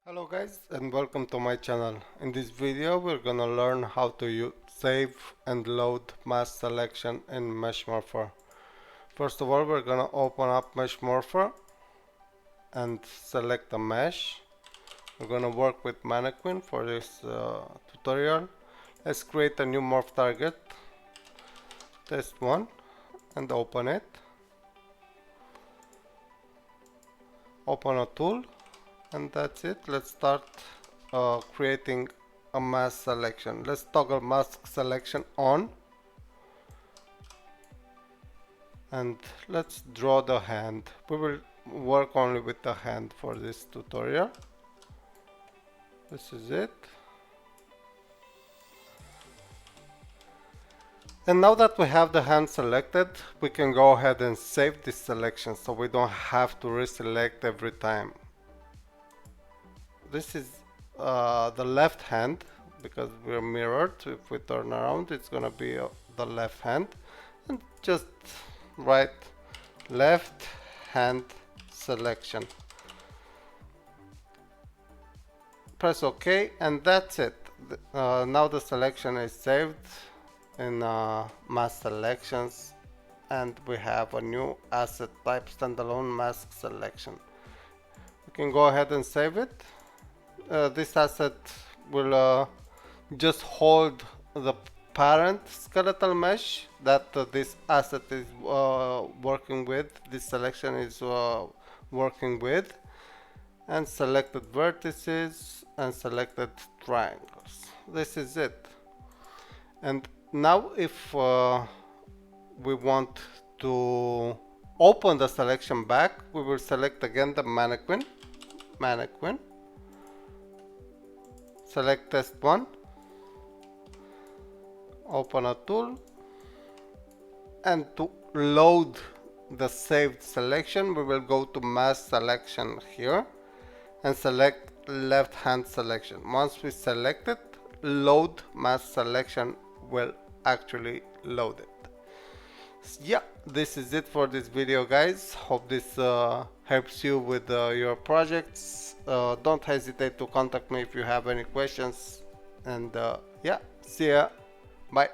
Hello guys and welcome to my channel. In this video we're gonna learn how to save and load mask selection in Mesh Morpher. First of all, we're gonna open up Mesh Morpher and select a mesh. We're gonna work with mannequin for this tutorial. Let's create a new morph target, test one, and open it. Open a tool, and that's it. Let's start creating a mask selection. Let's toggle mask selection on, and let's draw the hand. We will work only with the hand for this tutorial. This is it. And now that we have the hand selected, we can go ahead and save this selection so we don't have to reselect every time. This is the left hand because we're mirrored. If we turn around, it's gonna be the left hand, and just right, left hand selection. Press OK, and that's it. Now the selection is saved in mask selections, and we have a new asset type standalone mask selection. We can go ahead and save it. This asset will just hold the parent skeletal mesh that this asset is working with, this selection is working with, and selected vertices and selected triangles. This is it. And now if we want to open the selection back, we will select again the mannequin, select test one, open a tool, and to load the saved selection we will go to mask selection here and select left hand selection. Once we select it, load mask selection will actually load it. Yeah, this is it for this video, guys. Hope this helps you with your projects. Don't hesitate to contact me if you have any questions, and yeah, see ya, bye.